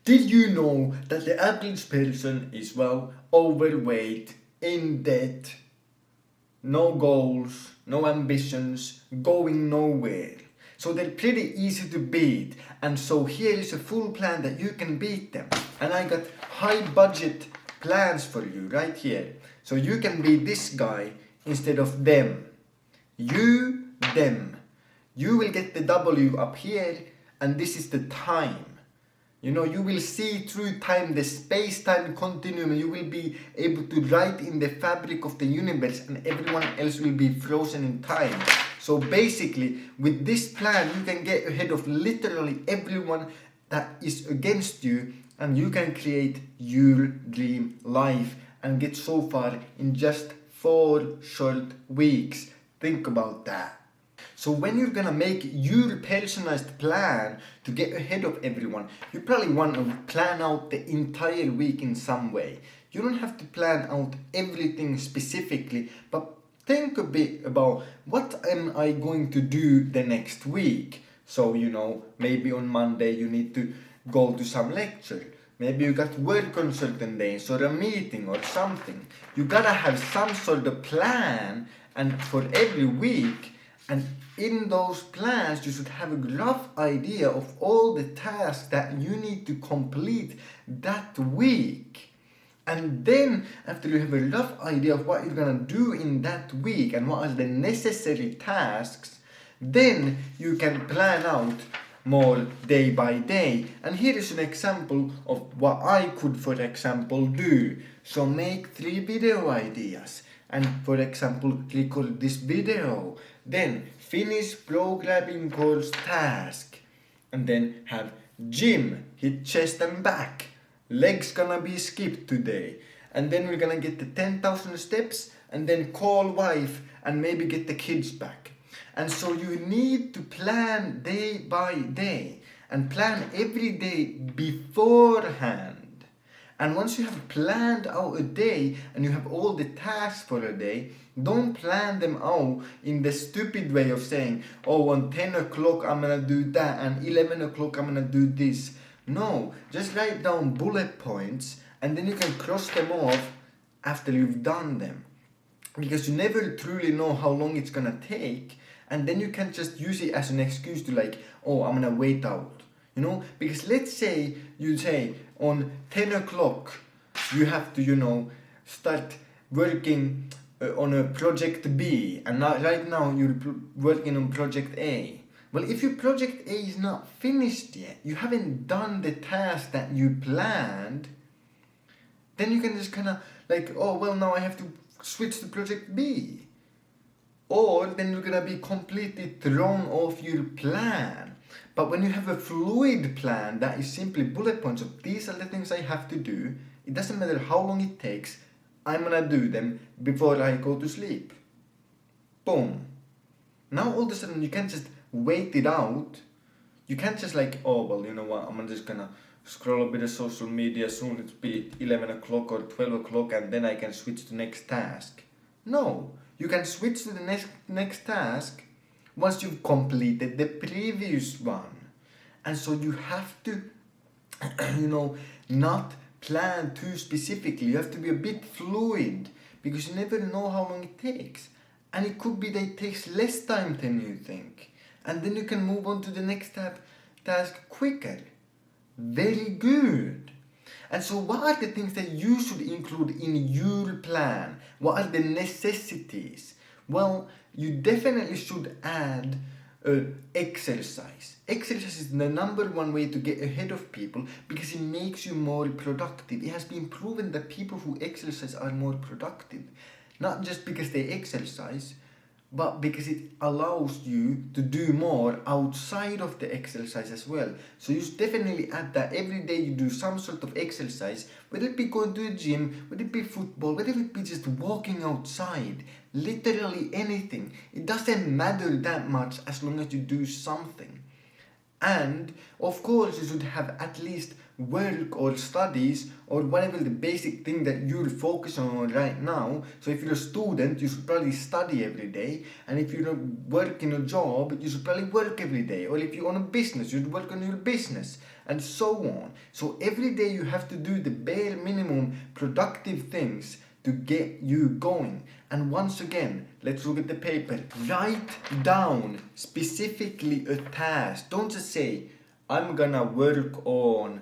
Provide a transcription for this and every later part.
Did you know that the average person is, well, overweight, in debt, no goals, no ambitions, going nowhere? So they're pretty easy to beat, and so here is a full plan that you can beat them. And I got high budget plans for you right here. So you can be this guy instead of them. You, them. You will get the W up here, and this is the time. You know, you will see through time, the space-time continuum, and you will be able to write in the fabric of the universe, and everyone else will be frozen in time. So basically, with this plan, you can get ahead of literally everyone that is against you, and you can create your dream life and get so far in just 4 short weeks. Think about that. So when you're gonna make your personalized plan to get ahead of everyone, you probably want to plan out the entire week in some way. You don't have to plan out everything specifically, but think a bit about what am I going to do the next week. So, you know, maybe on Monday you need to go to some lecture. Maybe you got work on certain days or a meeting or something. You gotta have some sort of plan and for every week. And in those plans, you should have a rough idea of all the tasks that you need to complete that week. And then, after you have a rough idea of what you're gonna do in that week and what are the necessary tasks, then you can plan out more day by day. And here is an example of what I could, for example, do. So make 3 video ideas. And for example, record this video, then finish programming course task, and then have gym, hit chest and back, legs gonna be skipped today, and then we're gonna get the 10,000 steps, and then call wife and maybe get the kids back. And so you need to plan day by day and plan every day beforehand. And once you have planned out a day and you have all the tasks for a day, don't plan them out in the stupid way of saying, oh, on 10 o'clock I'm gonna do that and 11 o'clock I'm gonna do this. No, just write down bullet points and then you can cross them off after you've done them. Because you never truly know how long it's gonna take, and then you can just use it as an excuse to like, oh, I'm gonna wait out. You know, because let's say you say on 10 o'clock you have to, you know, start working on a project B, and right now you're working on project A. Well, if your project A is not finished yet, you haven't done the task that you planned, then you can just kind of like, oh, well, now I have to switch to project B. Or then you're gonna be completely thrown off your plan. But when you have a fluid plan that is simply bullet points of these are the things I have to do, it doesn't matter how long it takes, I'm gonna do them before I go to sleep. Boom. Now all of a sudden you can't just wait it out. You can't just like, oh, well, you know what, I'm just gonna scroll a bit of social media, soon it's be 11 o'clock or 12 o'clock and then I can switch to next task. No, you can switch to the next task once you've completed the previous one. And so you have to, you know, not plan too specifically. You have to be a bit fluid because you never know how long it takes. And it could be that it takes less time than you think. And then you can move on to the next task quicker. Very good. And so what are the things that you should include in your plan? What are the necessities? Well, you definitely should add exercise. Exercise is the number one way to get ahead of people because it makes you more productive. It has been proven that people who exercise are more productive. Not just because they exercise, but because it allows you to do more outside of the exercise as well. So you should definitely add that every day you do some sort of exercise, whether it be going to a gym, whether it be football, whether it be just walking outside, literally anything. It doesn't matter that much as long as you do something. And of course you should have at least work or studies or whatever the basic thing that you're focusing on right now. So if you're a student, you should probably study every day, and if you're working a job, you should probably work every day. Or if you own a business, you should work on your business. and so on. So every day you have to do the bare minimum productive things to get you going. And once again, let's look at the paper. Write down specifically a task. Don't just say, I'm gonna work on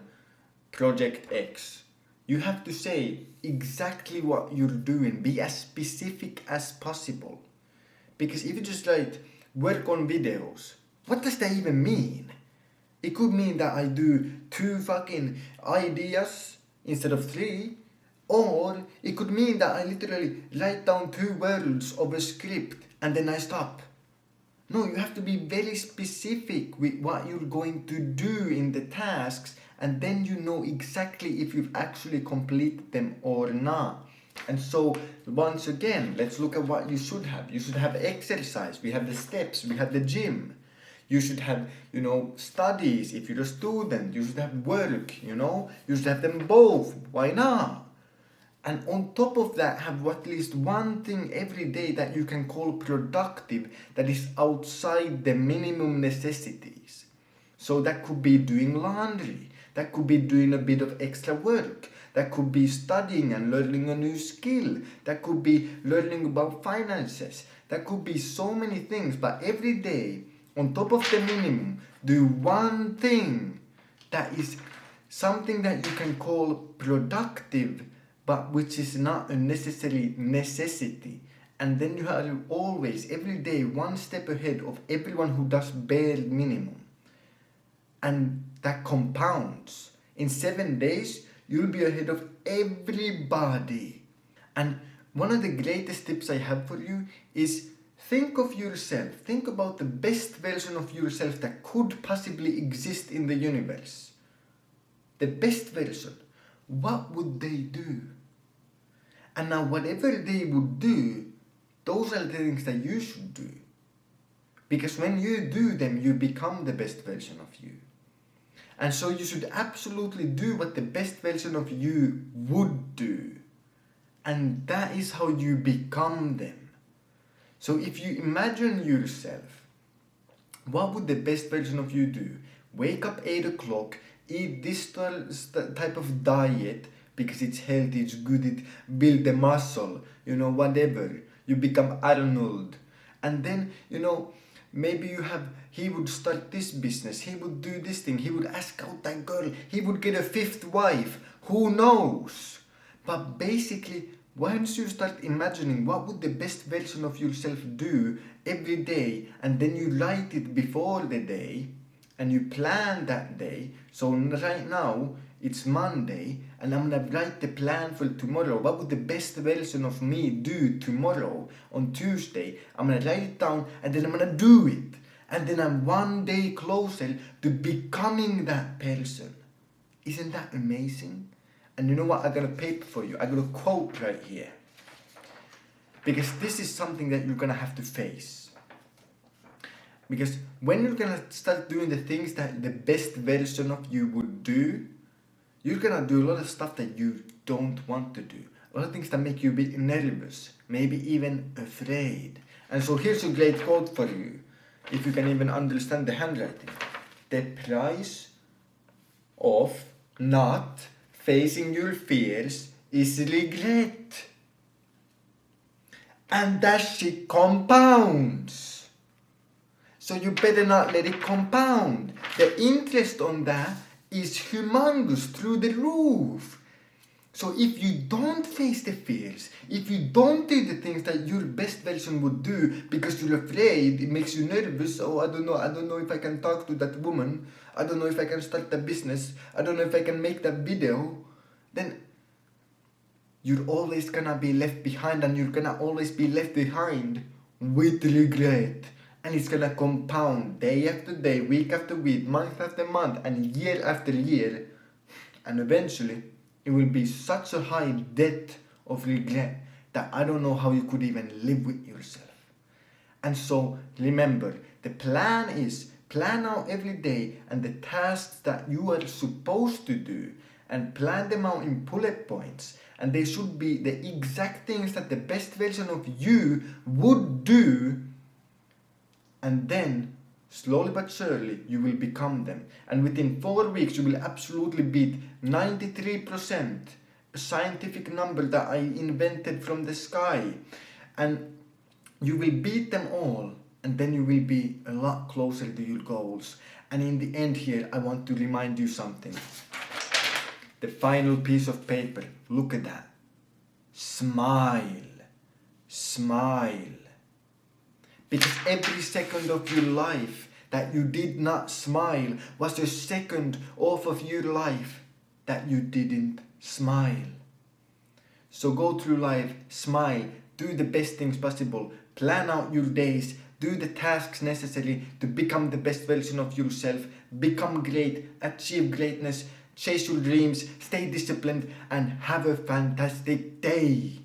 project X. You have to say exactly what you're doing. Be as specific as possible. Because if you just write, work on videos, what does that even mean? It could mean that I do 2 fucking ideas instead of 3. Or it could mean that I literally write down 2 words of a script and then I stop. No, you have to be very specific with what you're going to do in the tasks, and then you know exactly if you've actually completed them or not. And so once again, let's look at what you should have. You should have exercise, we have the steps, we have the gym. You should have, studies if you're a student. You should have work, you should have them both. Why not? And on top of that, have at least one thing every day that you can call productive that is outside the minimum necessities. So that could be doing laundry. That could be doing a bit of extra work. That could be studying and learning a new skill. That could be learning about finances. That could be so many things. But every day, on top of the minimum, do one thing that is something that you can call productive, but which is not a necessary necessity. And then you are always, every day, one step ahead of everyone who does bare minimum. And that compounds. In 7 days, you'll be ahead of everybody. And one of the greatest tips I have for you is think of yourself. Think about the best version of yourself that could possibly exist in the universe. The best version. What would they do? And now whatever they would do, those are the things that you should do. Because when you do them, you become the best version of you. And so you should absolutely do what the best version of you would do. And that is how you become them. So if you imagine yourself, what would the best version of you do? Wake up 8 o'clock, eat this type of diet, because it's healthy, it's good, it builds the muscle, whatever. You become Arnold. And then, maybe he would start this business, he would do this thing, he would ask out that girl, he would get a 5th wife, who knows? But basically, once you start imagining what would the best version of yourself do every day, and then you write it before the day, and you plan that day. So right now, it's Monday, and I'm gonna write the plan for tomorrow. What would the best version of me do tomorrow on Tuesday? I'm gonna write it down, and then I'm gonna do it. And then I'm one day closer to becoming that person. Isn't that amazing? And you know what? I got a paper for you. I got a quote right here. Because this is something that you're gonna have to face. Because when you're gonna start doing the things that the best version of you would do, you're gonna do a lot of stuff that you don't want to do. A lot of things that make you a bit nervous, maybe even afraid. And so here's a great quote for you, if you can even understand the handwriting. The price of not facing your fears is regret. And that shit compounds. So you better not let it compound. The interest on that is humongous, through the roof. So if you don't face the fears, if you don't do the things that your best version would do because you're afraid, it makes you nervous, oh I don't know if I can talk to that woman, I don't know if I can start a business, I don't know if I can make that video, then you're always gonna be left behind, and you're gonna always be left behind with regret. And it's gonna compound day after day, week after week, month after month, and year after year. And eventually, it will be such a high debt of regret that I don't know how you could even live with yourself. And so, remember, the plan is plan out every day and the tasks that you are supposed to do, and plan them out in bullet points. And they should be the exact things that the best version of you would do. And then Slowly but surely, you will become them. And within 4 weeks, you will absolutely beat 93%, a scientific number that I invented from the sky. And you will beat them all, and then you will be a lot closer to your goals. And in the end here, I want to remind you something. The final piece of paper, look at that. Smile. Smile. Because every second of your life that you did not smile was a second off of your life that you didn't smile. So go through life, smile, do the best things possible, plan out your days, do the tasks necessary to become the best version of yourself, become great, achieve greatness, chase your dreams, stay disciplined, and have a fantastic day.